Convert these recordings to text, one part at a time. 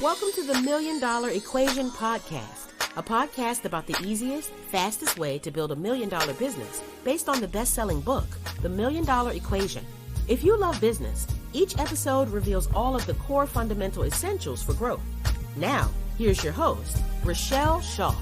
Welcome to the Million Dollar Equation Podcast, a podcast about the easiest, fastest way to build $1 million business based on the best-selling book, The $1 Million Equation. If you love business, each episode reveals all of the core fundamental essentials for growth. Now, here's your host, Richelle Shaw.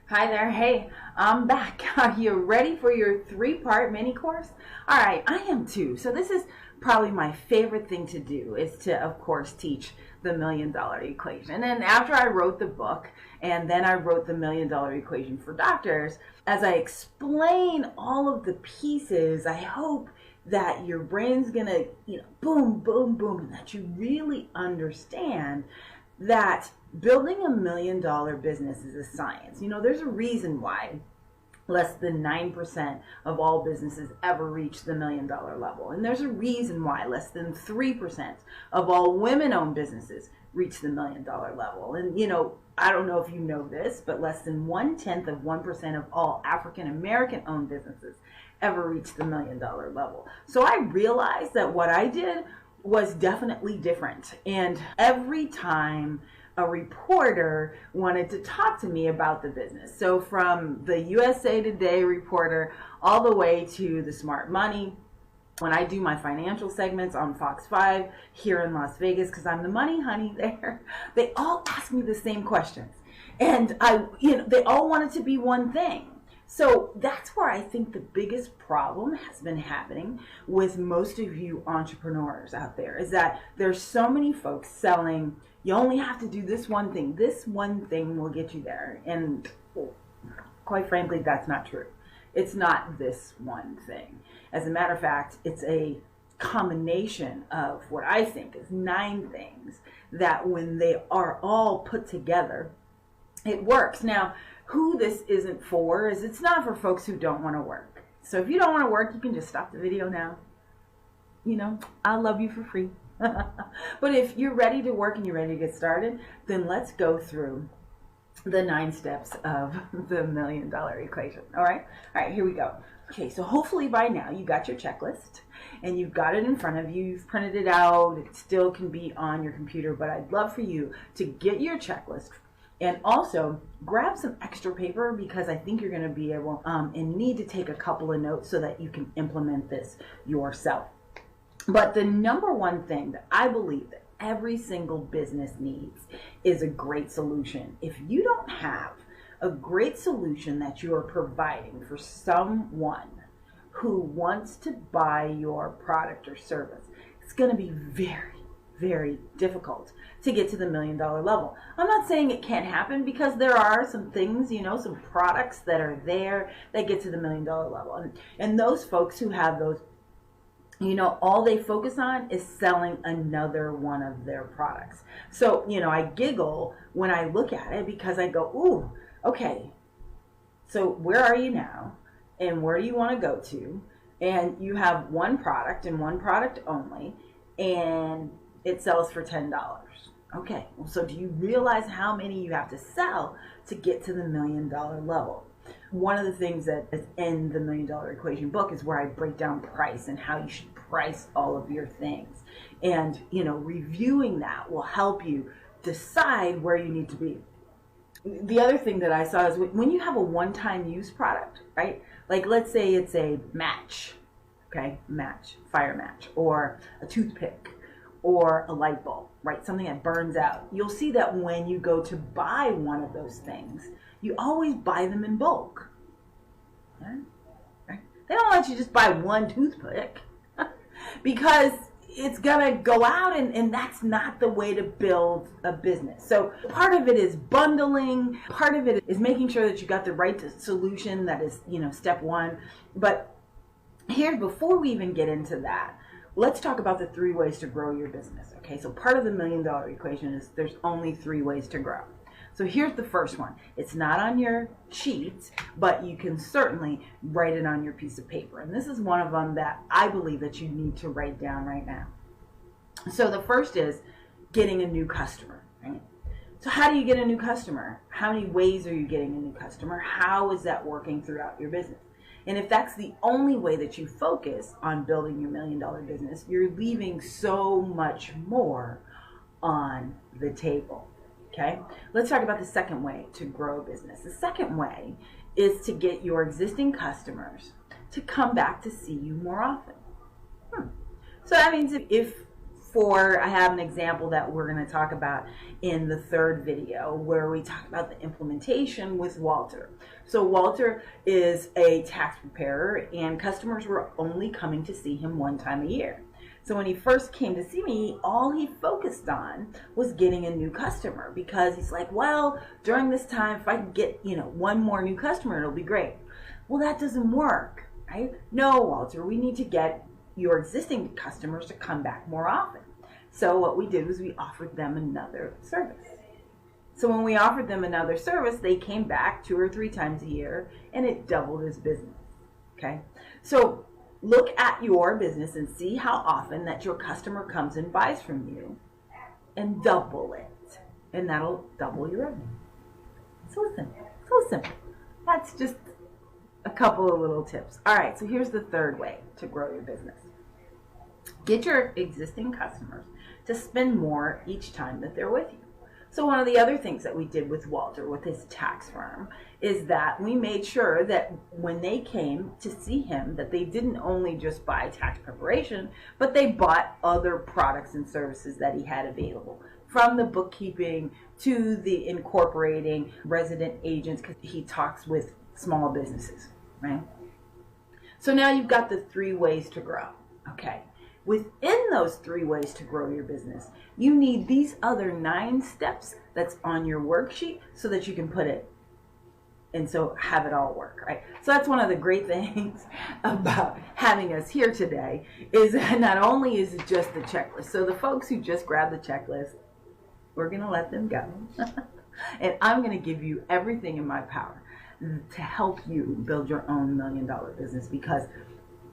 Hi there. Hey, I'm back. Are you ready for your 3-part mini course? All right, I am too. So this is probably my favorite thing to do, is to, of course, teach the $1 Million Equation. And after I wrote the book, and then I wrote the $1 Million Equation for Doctors, as I explain all of the pieces, I hope that your brain's gonna, boom, boom, boom, and that you really understand that building $1 million business is a science. There's a reason why less than 9% of all businesses ever reach the $1 million level. And there's a reason why less than 3% of all women-owned businesses reach the $1 million level. And, I don't know if you know this, but less than 0.1% of all African-American owned businesses ever reach the $1 million level. So I realized that what I did was definitely different. And every time a reporter wanted to talk to me about the business, so from the USA Today reporter all the way to the Smart Money, when I do my financial segments on Fox 5 here in Las Vegas, because I'm the money honey there, they all ask me the same questions. And they all wanted to be one thing. So that's where I think the biggest problem has been happening with most of you entrepreneurs out there, is that there's so many folks selling, you only have to do this one thing. This one thing will get you there. And quite frankly, that's not true. It's not this one thing. As a matter of fact, it's a combination of what I think is 9 things that when they are all put together, it works. Now, who this isn't for is it's not for folks who don't want to work. So if you don't want to work, you can just stop the video now. I'll love you for free. But if you're ready to work and you're ready to get started, then let's go through the 9 steps of the $1 Million Equation. All right, here we go. Okay, so hopefully by now you got your checklist and you've got it in front of you. You've printed it out. It still can be on your computer, but I'd love for you to get your checklist. And also, grab some extra paper, because I think you're going to be able and need to take a couple of notes so that you can implement this yourself. But the number one thing that I believe that every single business needs is a great solution. If you don't have a great solution that you are providing for someone who wants to buy your product or service, it's going to be very, very difficult to get to the $1 million level. I'm not saying it can't happen, because there are some things, some products that are there that get to the $1 million level. And those folks who have those, all they focus on is selling another one of their products. So, I giggle when I look at it, because I go, ooh, okay, so where are you now? And where do you want to go to? And you have one product and one product only, and it sells for $10. Okay, well, so do you realize how many you have to sell to get to the $1 million level? One of the things that is in the $1 Million Equation book is where I break down price and how you should price all of your things. And, reviewing that will help you decide where you need to be. The other thing that I saw is when you have a one-time use product, right? Like, let's say it's a match, okay? Fire match, or a toothpick, or a light bulb, right? Something that burns out. You'll see that when you go to buy one of those things, you always buy them in bulk. Right? They don't let you just buy one toothpick because it's gonna go out, and that's not the way to build a business. So part of it is bundling, part of it is making sure that you got the right solution. That is, step 1. But here, before we even get into that, let's talk about the 3 ways to grow your business. Okay, so part of the $1 Million Equation is there's only 3 ways to grow. So here's the first one. It's not on your sheet, but you can certainly write it on your piece of paper. And this is one of them that I believe that you need to write down right now. So the first is getting a new customer, right? So how do you get a new customer? How many ways are you getting a new customer? How is that working throughout your business? And if that's the only way that you focus on building your $1 million business, you're leaving so much more on the table. Okay, let's talk about the second way to grow a business. The second way is to get your existing customers to come back to see you more often. So that means I have an example that we're going to talk about in the third video where we talk about the implementation with Walter. So Walter is a tax preparer and customers were only coming to see him one time a year. So when he first came to see me, all he focused on was getting a new customer because he's like, well, during this time, if I can get, one more new customer, it'll be great. Well, that doesn't work, right? No, Walter, we need to get your existing customers to come back more often. So what we did was we offered them another service. So when we offered them another service, they came back 2 or 3 times a year and it doubled his business. Okay. So look at your business and see how often that your customer comes and buys from you and double it. And that'll double your revenue. So simple. So simple. That's just a couple of little tips. All right. So here's the third way to grow your business. Get your existing customers to spend more each time that they're with you. So one of the other things that we did with Walter, with his tax firm, is that we made sure that when they came to see him, that they didn't only just buy tax preparation, but they bought other products and services that he had available. From the bookkeeping to the incorporating resident agents, because he talks with small businesses, right? So now you've got the 3 ways to grow, okay? Within those 3 ways to grow your business, you need these other 9 steps that's on your worksheet so that you can put it and so have it all work, right? So that's one of the great things about having us here today is that not only is it just the checklist. So the folks who just grab the checklist, we're going to let them go. And I'm going to give you everything in my power to help you build your own $1 million business because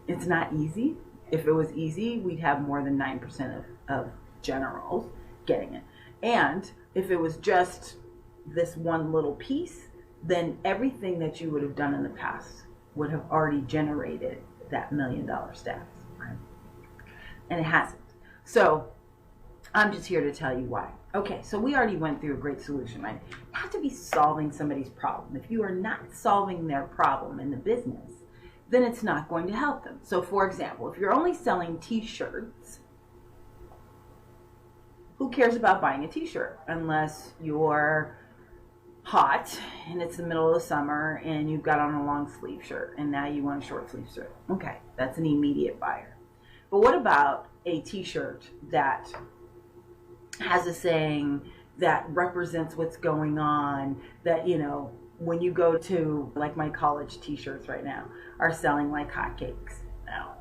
it's not easy. If it was easy, we'd have more than 9% of generals getting it. And if it was just this one little piece, then everything that you would have done in the past would have already generated that $1 million status, right? And it hasn't. So I'm just here to tell you why. Okay, so we already went through a great solution, right? You have to be solving somebody's problem. If you are not solving their problem in the business, then it's not going to help them. So for example, if you're only selling t-shirts, who cares about buying a t-shirt unless you're hot and it's the middle of the summer and you've got on a long sleeve shirt and now you want a short sleeve shirt? Okay, that's an immediate buyer. But what about a t-shirt that has a saying that represents what's going on, that, when you go to, like my college t-shirts right now are selling like hotcakes now.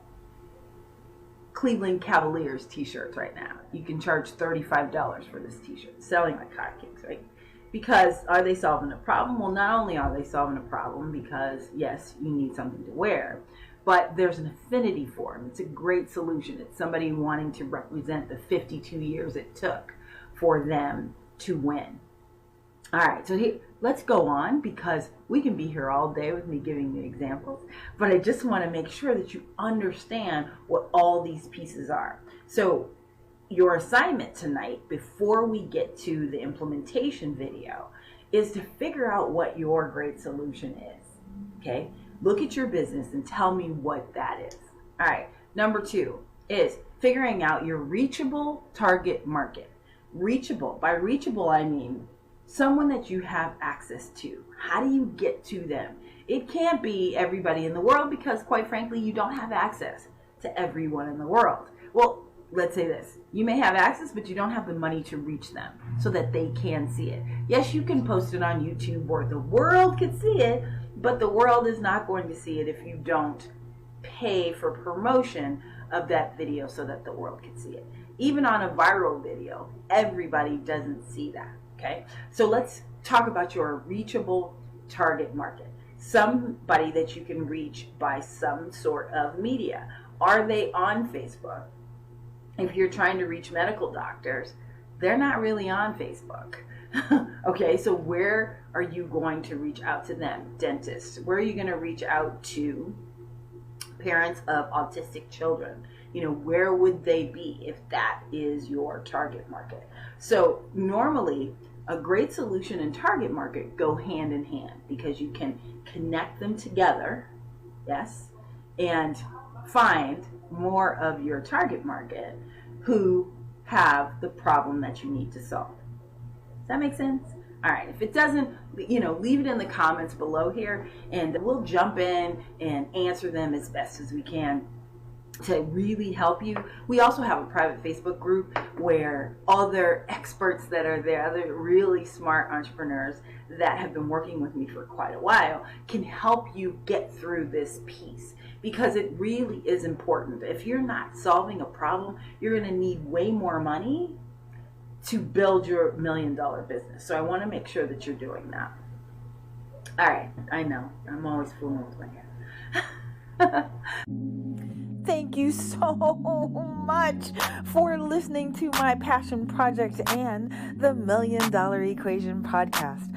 Cleveland Cavaliers t-shirts right now, you can charge $35 for this t-shirt, selling like hotcakes, right? Because are they solving a problem? Well, not only are they solving a problem because, yes, you need something to wear, but there's an affinity for them. It's a great solution. It's somebody wanting to represent the 52 years it took for them to win. All right, so here, let's go on because we can be here all day with me giving the examples, but I just want to make sure that you understand what all these pieces are. So your assignment tonight, before we get to the implementation video, is to figure out what your great solution is, okay? Look at your business and tell me what that is. All right, number 2 is figuring out your reachable target market. Reachable, by reachable I mean someone that you have access to. How do you get to them? It can't be everybody in the world because, quite frankly, you don't have access to everyone in the world. Well, let's say this. You may have access, but you don't have the money to reach them so that they can see it. Yes, you can post it on YouTube or the world can see it, but the world is not going to see it if you don't pay for promotion of that video so that the world can see it. Even on a viral video, everybody doesn't see that. Okay, so let's talk about your reachable target market. Somebody that you can reach by some sort of media. Are they on Facebook? If you're trying to reach medical doctors, they're not really on Facebook. Okay, so where are you going to reach out to them? Dentists. Where are you going to reach out to parents of autistic children? Where would they be if that is your target market? So normally a great solution and target market go hand in hand because you can connect them together, yes, and find more of your target market who have the problem that you need to solve. Does that make sense? All right, if it doesn't, leave it in the comments below here, and we'll jump in and answer them as best as we can to really help you. We also have a private Facebook group where other experts that are there, other really smart entrepreneurs that have been working with me for quite a while, can help you get through this piece, because it really is important. If you're not solving a problem, you're going to need way more money to build your $1 million business. So I want to make sure that you're doing that. All right, I know I'm always fooling with my hair. Thank you so much for listening to my passion project and the $1 Million Equation podcast.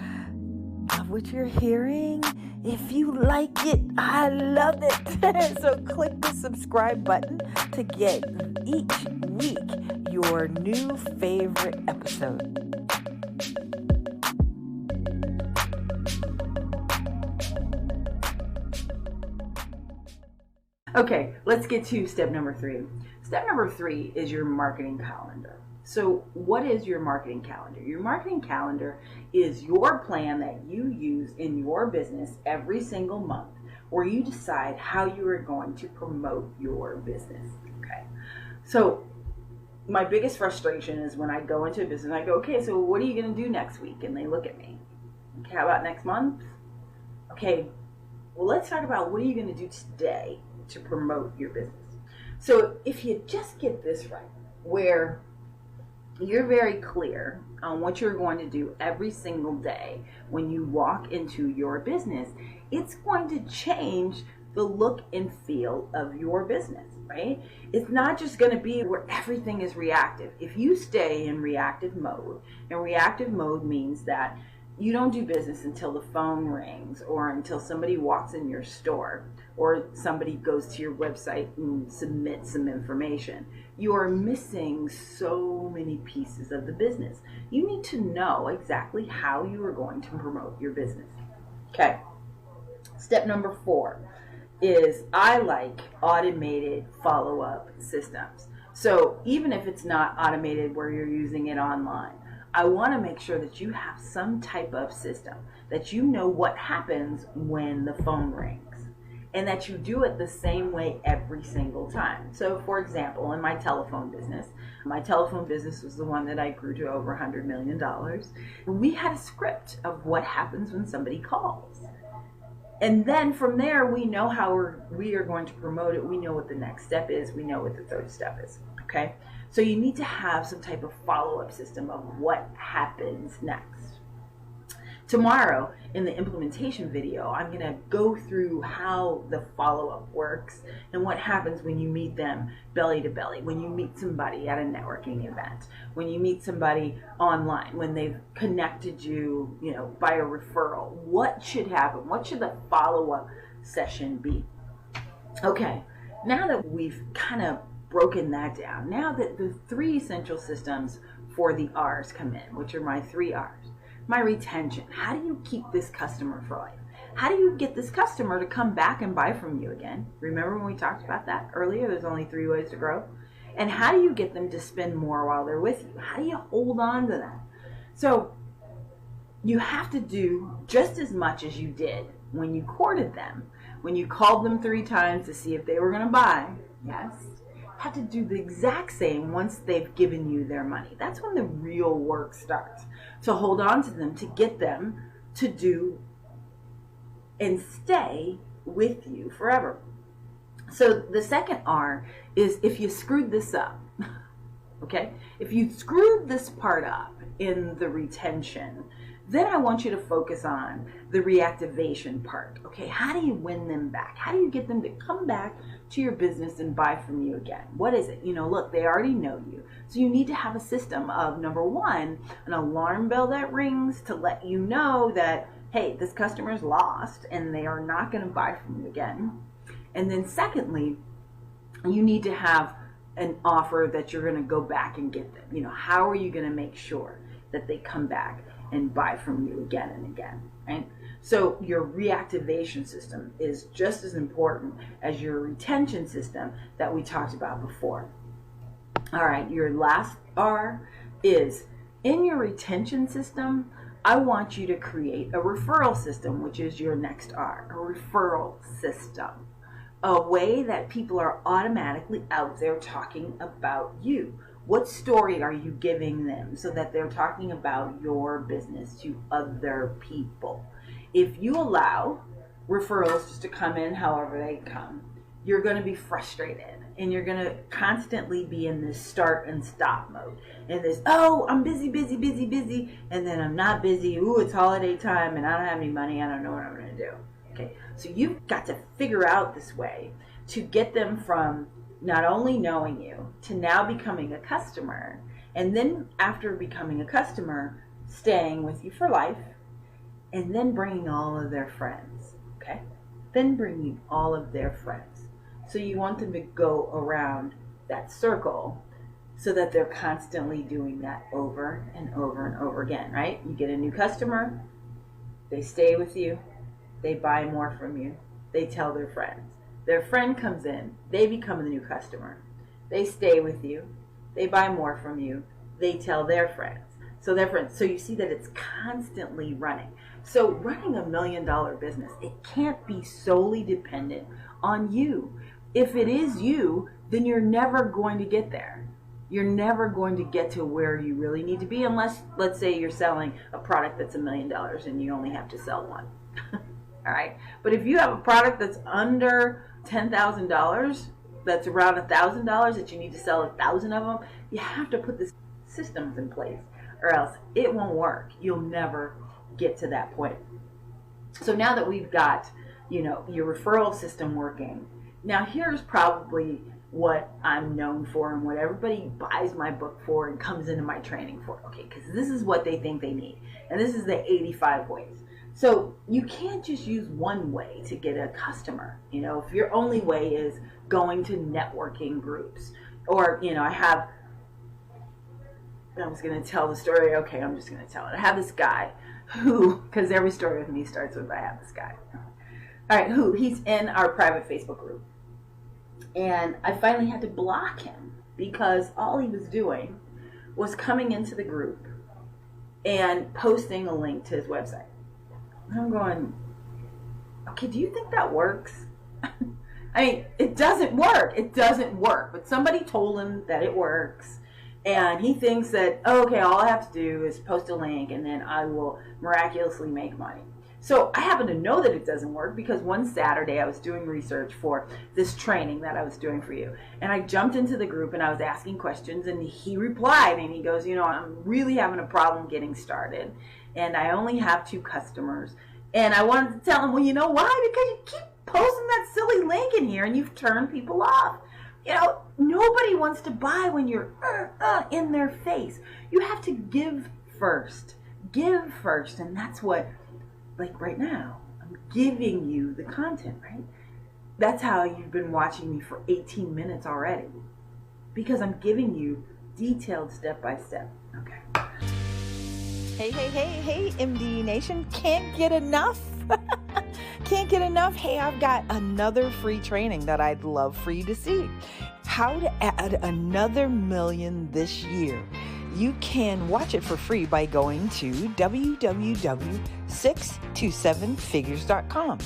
Love what you're hearing. If you like it, I love it. So click the subscribe button to get each week your new favorite episode. Okay, let's get to step number 3. Step number 3 is your marketing calendar. So what is your marketing calendar? Your marketing calendar is your plan that you use in your business every single month, where you decide how you are going to promote your business. Okay, so my biggest frustration is when I go into a business, I go, okay, so what are you going to do next week? And they look at me. Okay, how about next month? Okay, well, let's talk about what are you going to do today to promote your business. So if you just get this right, where you're very clear on what you're going to do every single day when you walk into your business, it's going to change the look and feel of your business, right? It's not just going to be where everything is reactive. If you stay in reactive mode, and reactive mode means that you don't do business until the phone rings, or until somebody walks in your store, or somebody goes to your website and submits some information. You are missing so many pieces of the business. You need to know exactly how you are going to promote your business. Okay. Step number 4 is I like automated follow-up systems. So even if it's not automated where you're using it online, I want to make sure that you have some type of system that you know what happens when the phone rings, and that you do it the same way every single time. So for example, in my telephone business was the one that I grew to over $100 million. We had a script of what happens when somebody calls. And then from there, we know how we are going to promote it. We know what the next step is. We know what the third step is. Okay? So you need to have some type of follow-up system of what happens next. Tomorrow, in the implementation video, I'm going to go through how the follow-up works and what happens when you meet them belly to belly, when you meet somebody at a networking event, when you meet somebody online, when they've connected you, by a referral. What should happen? What should the follow-up session be? Okay, now that we've kind of broken that down, now that the 3 essential systems for the R's come in, which are my 3 R's. My retention. How do you keep this customer for life? How do you get this customer to come back and buy from you again? Remember when we talked about that earlier? There's only 3 ways to grow. And how do you get them to spend more while they're with you? How do you hold on to them? So you have to do just as much as you did when you courted them, when you called them 3 times to see if they were going to buy. Yes. Have to do the exact same once they've given you their money. That's when the real work starts. To hold on to them, to get them to do and stay with you forever. So the second R is if you screwed this up. Okay? If you screwed this part up in the retention, Then I want you to focus on the reactivation part. Okay, how do you win them back? How do you get them to come back to your business and buy from you again? What is it? Look, they already know you. So you need to have a system of, number one, an alarm bell that rings to let you know that, hey, this customer is lost and they are not going to buy from you again. And then secondly, you need to have an offer that you're going to go back and get them. How are you going to make sure that they come back and buy from you again and again, right? So your reactivation system is just as important as your retention system that we talked about before. All right, your last R is, in your retention system, I want you to create a referral system, which is your next R, a referral system. A way that people are automatically out there talking about you. What story are you giving them so that they're talking about your business to other people? If you allow referrals just to come in however they come, you're going to be frustrated and you're going to constantly be in this start and stop mode. And this, oh, I'm busy, and then I'm not busy. Ooh, it's holiday time and I don't have any money. I don't know what I'm going to do. Okay, so you've got to figure out this way to get them from not only knowing you to now becoming a customer, and then after becoming a customer, staying with you for life, and then bringing all of their friends, okay? Then bringing all of their friends. So you want them to go around that circle so that they're constantly doing that over and over and over again, right? You get a new customer, they stay with you, they buy more from you, they tell their friends. Their friend comes in, they become the new customer. They stay with you, they buy more from you, they tell their friends. So you see that it's constantly running. So running $1 million business, it can't be solely dependent on you. If it is you, then you're never going to get there. You're never going to get to where you really need to be unless, let's say, you're selling a product that's $1 million and you only have to sell one. All right. But if you have a product that's under $10,000, that's around $1,000 that you need to sell 1,000 of them, you have to put the systems in place, or else it won't work. You'll never get to that point. So now that we've got, your referral system working, now here's probably what I'm known for and what everybody buys my book for and comes into my training for. Okay, because this is what they think they need. And this is the 85 ways. So you can't just use one way to get a customer. If your only way is going to networking groups, or, I was going to tell the story. Okay, I'm just going to tell it. I have this guy who, because every story with me starts with I have this guy. All right, he's in our private Facebook group. And I finally had to block him because all he was doing was coming into the group and posting a link to his website. And I'm going, okay, do you think that works? I mean, it doesn't work. It doesn't work. But somebody told him that it works. And he thinks that, oh, okay, all I have to do is post a link and then I will miraculously make money. So I happen to know that it doesn't work because one Saturday I was doing research for this training that I was doing for you. And I jumped into the group and I was asking questions, and he replied and he goes, I'm really having a problem getting started. And I only have 2 customers. And I wanted to tell him, well, you know why? Because you keep posting that silly link in here and you've turned people off. Nobody wants to buy when you're in their face. You have to give first. Give first. And that's what, like right now, I'm giving you the content, right? That's how you've been watching me for 18 minutes already. Because I'm giving you detailed step by step. Okay. Hey, MD Nation. Can't get enough? Can't get enough? Hey, I've got another free training that I'd love for you to see. How to add another million this year. You can watch it for free by going to www.627figures.com.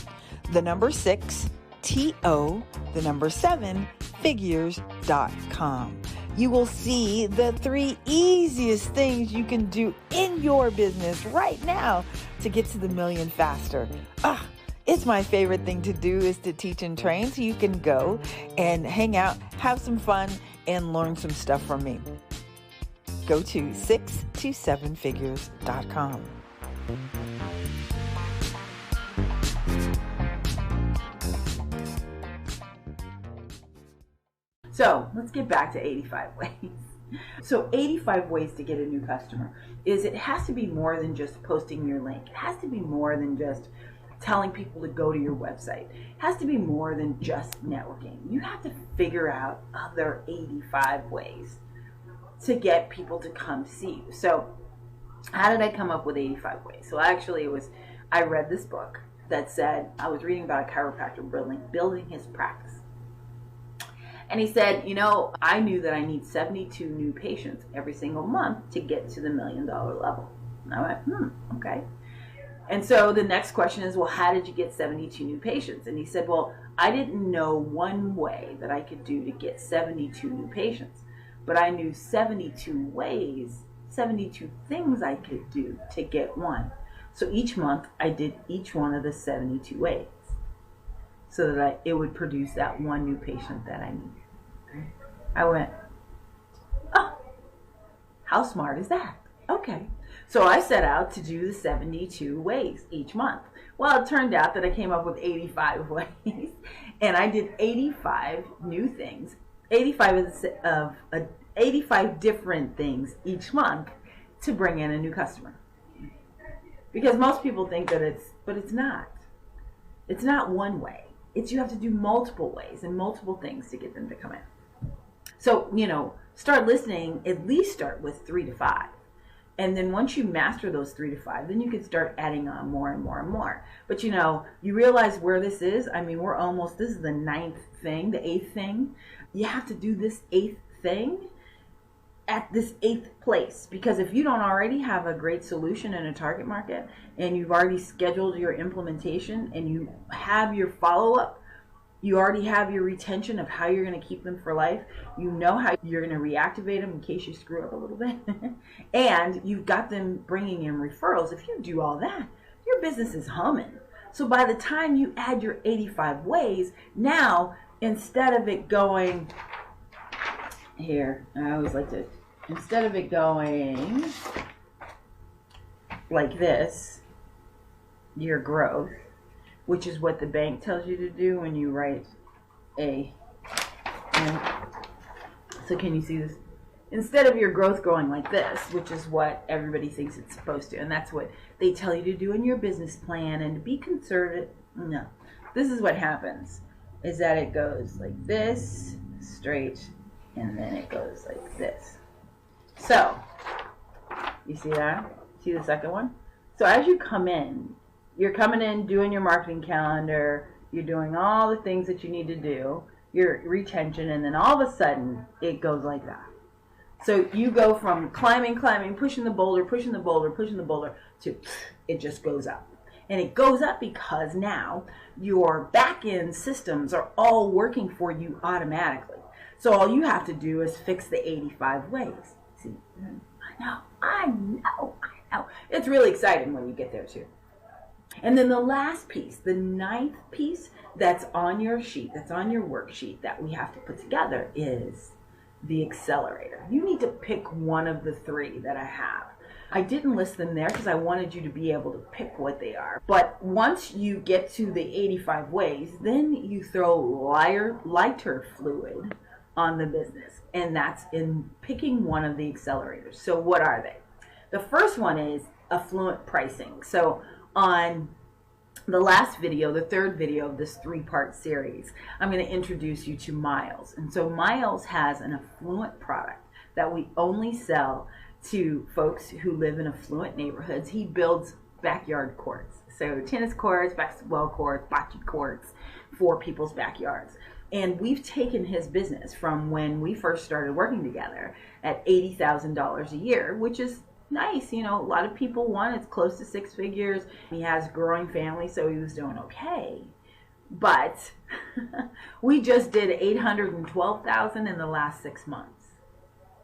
The number 6, T-O, the number 7, figures.com. You will see the 3 easiest things you can do in your business right now to get to the million faster. It's my favorite thing to do is to teach and train, so you can go and hang out, have some fun, and learn some stuff from me. Go to 627figures.com. So let's get back to 85 ways. So 85 ways to get a new customer is it has to be more than just posting your link. It has to be more than just telling people to go to your website. It has to be more than just networking. You have to figure out other 85 ways to get people to come see you. So how did I come up with 85 ways? So actually I read this book that said, I was reading about a chiropractor building his practice. And he said, I knew that I need 72 new patients every single month to get to the $1 million level. And I went, okay. And so the next question is, well, how did you get 72 new patients? And he said, well, I didn't know one way that I could do to get 72 new patients, but I knew 72 ways, 72 things I could do to get one. So each month I did each one of the 72 ways so that it would produce that one new patient that I needed. I went, oh, how smart is that? Okay. So I set out to do the 72 ways each month. Well, it turned out that I came up with 85 ways, and I did 85 new things, 85 different things each month to bring in a new customer. Because most people think that but it's not. It's not one way. You have to do multiple ways and multiple things to get them to come in. So, start listening, at least start with 3 to 5. And then once you master those 3 to 5, then you can start adding on more and more and more. But you realize where this is. I mean, this is the 9th thing, the 8th thing. You have to do this 8th thing at this 8th place. Because if you don't already have a great solution in a target market, and you've already scheduled your implementation, and you have your follow-up, you already have your retention of how you're going to keep them for life. You know how you're going to reactivate them in case you screw up a little bit. And you've got them bringing in referrals. If you do all that, your business is humming. So by the time you add your 85 ways, now instead of it going here, I always like to, instead of it going like this, your growth, which is what the bank tells you to do when you write A. And so can you see this? Instead of your growth going like this, which is what everybody thinks it's supposed to, and that's what they tell you to do in your business plan and to be conservative. No. This is what happens, is that it goes like this, straight, and then it goes like this. So, you see that? See the second one? So as you come in, you're coming in, doing your marketing calendar, you're doing all the things that you need to do, your retention, and then all of a sudden, it goes like that. So you go from climbing, pushing the boulder, to it just goes up. And it goes up because now your back-end systems are all working for you automatically. So all you have to do is fix the 85 ways. See, I know. It's really exciting when you get there too. And then the last piece, the 9th piece that's on your sheet, that's on your worksheet that we have to put together is the accelerator. You need to pick one of the 3 that I have. I didn't list them there because I wanted you to be able to pick what they are. But once you get to the 85 ways, then you throw lighter fluid on the business. And that's in picking one of the accelerators. So what are they? The first one is affluent pricing. So on the last video, the 3rd video of this 3-part series, I'm going to introduce you to Miles. And so Miles has an affluent product that we only sell to folks who live in affluent neighborhoods. He builds backyard courts. So tennis courts, basketball courts, bocce courts for people's backyards. And we've taken his business from when we first started working together at $80,000 a year, which is nice. A lot of people want it's close to 6 figures. He has a growing family, so he was doing okay. But we just did $812,000 in the last 6 months.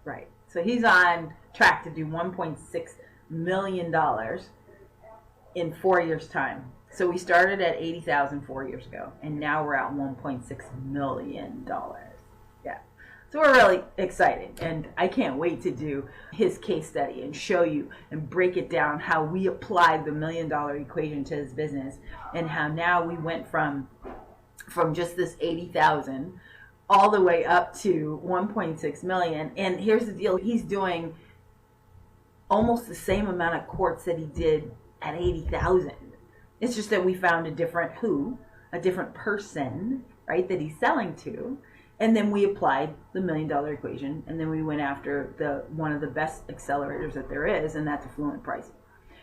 Right. So he's on track to do $1.6 million in 4 years' time. So we started at $80,000 4 years ago, and now we're at $1.6 million. Yeah. So we're really excited, and I can't wait to do his case study and show you and break it down how we applied the $1 million equation to his business, and how now we went from just this 80,000 all the way up to 1.6 million. And here's the deal, he's doing almost the same amount of courts that he did at 80,000. It's just that we found a different person, right, that he's selling to. And then we applied the $1 million equation, and then we went after one of the best accelerators that there is, and that's affluent pricing.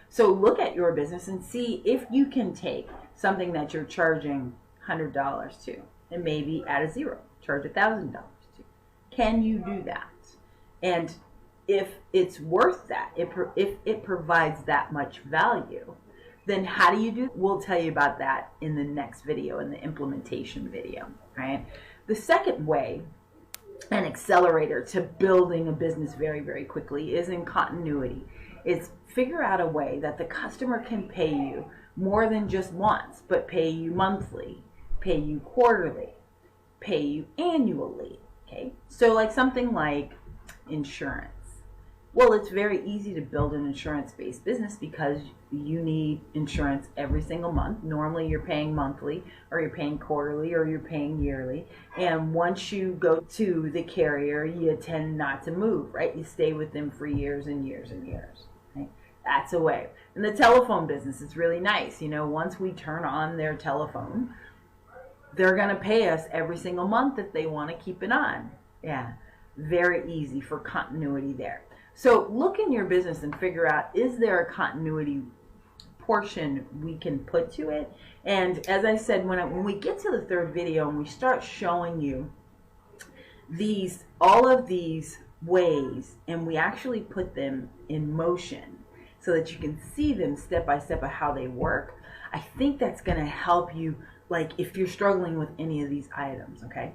So look at your business and see if you can take something that you're charging $100 to, and maybe add a zero, charge $1,000 to. Can you do that? And if it's worth that, if it provides that much value, then how do you do it? We'll tell you about that in the next video, in the implementation video, right? The second way, an accelerator to building a business very, very quickly, is in continuity. It's figure out a way that the customer can pay you more than just once, but pay you monthly, pay you quarterly, pay you annually, okay? So like something like insurance. Well, it's very easy to build an insurance-based business because you need insurance every single month. Normally you're paying monthly, or you're paying quarterly, or you're paying yearly. And once you go to the carrier, you tend not to move, right? You stay with them for years and years and years. Right? That's a way. In the telephone business, it's really nice. You know, once we turn on their telephone, they're going to pay us every single month if they want to keep it on. Yeah, very easy for continuity there. So look in your business and figure out, is there a continuity portion we can put to it? And as I said, when we get to the third video and we start showing you all of these ways, and we actually put them in motion so that you can see them step by step of how they work, I think that's going to help you, like if you're struggling with any of these items, okay?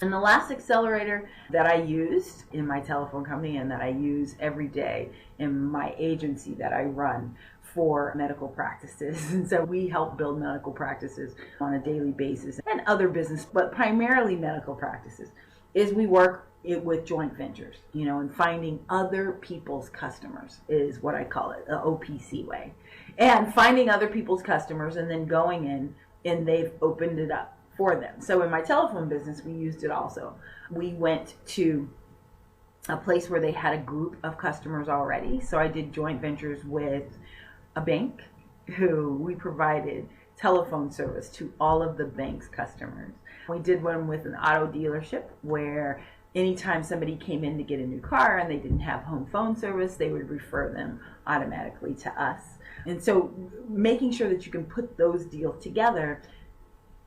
And the last accelerator that I used in my telephone company, and that I use every day in my agency that I run for medical practices, and so we help build medical practices on a daily basis, and other business, but primarily medical practices, is we work with joint ventures, you know, and finding other people's customers is what I call it, the OPC way. And finding other people's customers and then going in, and they've opened it up for them. So in my telephone business, we used it also. We went to a place where they had a group of customers already. So I did joint ventures with a bank who we provided telephone service to all of the bank's customers. We did one with an auto dealership where anytime somebody came in to get a new car and they didn't have home phone service, they would refer them automatically to us. And so making sure that you can put those deals together,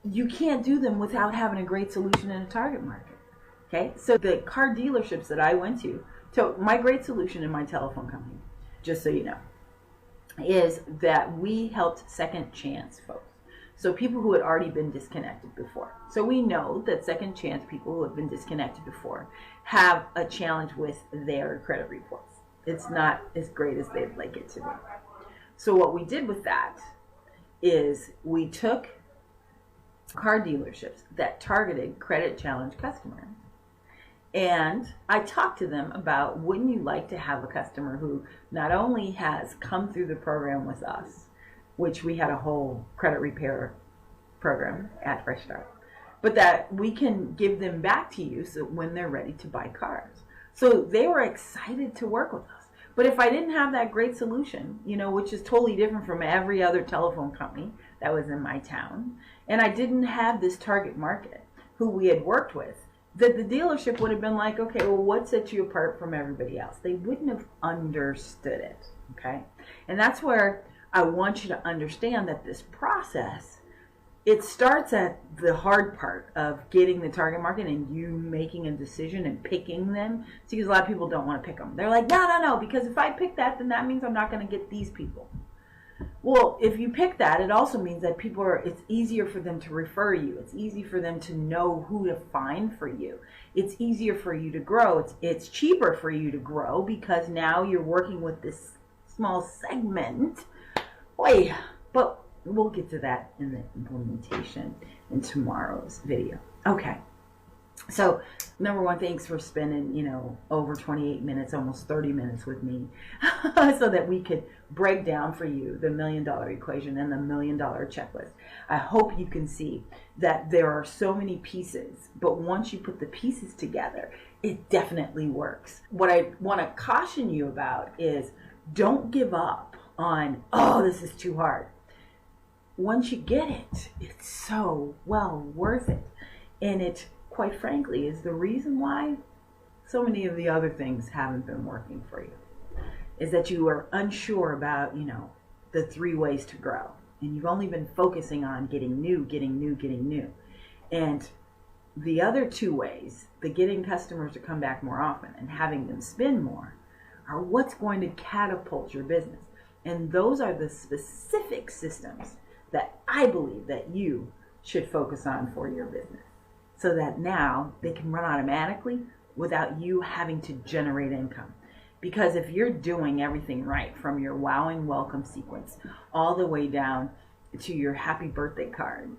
you can't do them without having a great solution in a target market. Okay, so the car dealerships that I went to, so my great solution in my telephone company, just so you know, is that we helped second chance folks. So people who had already been disconnected before. So we know that second chance people who have been disconnected before have a challenge with their credit reports. It's not as great as they'd like it to be. So what we did with that is we took car dealerships that targeted credit challenged customers, and I talked to them about, wouldn't you like to have a customer who not only has come through the program with us, which we had a whole credit repair program at Fresh Start, but that we can give them back to you so when they're ready to buy cars. So they were excited to work with us. But if I didn't have that great solution, you know, which is totally different from every other telephone company that was in my town, and I didn't have this target market who we had worked with, that the dealership would have been like, okay, well, what sets you apart from everybody else? They wouldn't have understood it, okay? And that's where I want you to understand that this process, it starts at the hard part of getting the target market and you making a decision and picking them. See, because a lot of people don't want to pick them. They're like, no, because if I pick that, then that means I'm not going to get these people. Well, if you pick that, it also means that it's easier for them to refer you. It's easy for them to know who to find for you. It's easier for you to grow. It's cheaper for you to grow because now you're working with this small segment. Boy, but we'll get to that in the implementation in tomorrow's video. Okay. So, number one, thanks for spending, over 28 minutes, almost 30 minutes with me so that we could break down for you the $1 million equation and the $1 million checklist. I hope you can see that there are so many pieces, but once you put the pieces together, it definitely works. What I want to caution you about is don't give up on, oh, this is too hard. Once you get it, it's so well worth it. And it, quite frankly, is the reason why so many of the other things haven't been working for you. Is that you are unsure about, the 3 ways to grow. And you've only been focusing on getting new. And the other 2 ways, the getting customers to come back more often and having them spend more, are what's going to catapult your business. And those are the specific systems that I believe that you should focus on for your business, so that now they can run automatically without you having to generate income. Because if you're doing everything right, from your wowing welcome sequence all the way down to your happy birthday card,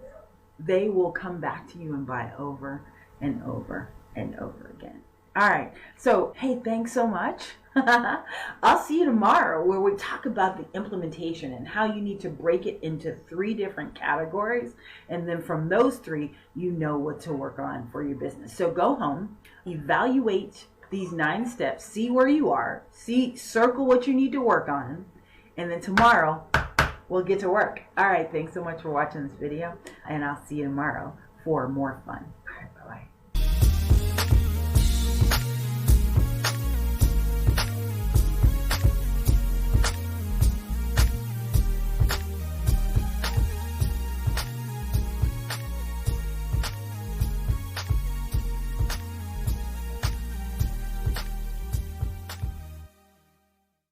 they will come back to you and buy over and over and over again. All right. So, hey, thanks so much. I'll see you tomorrow, where we talk about the implementation and how you need to break it into 3 different categories. And then from those 3, you know what to work on for your business. So go home, evaluate these 9 steps, see where you are, circle what you need to work on. And then tomorrow we'll get to work. All right. Thanks so much for watching this video, and I'll see you tomorrow for more fun.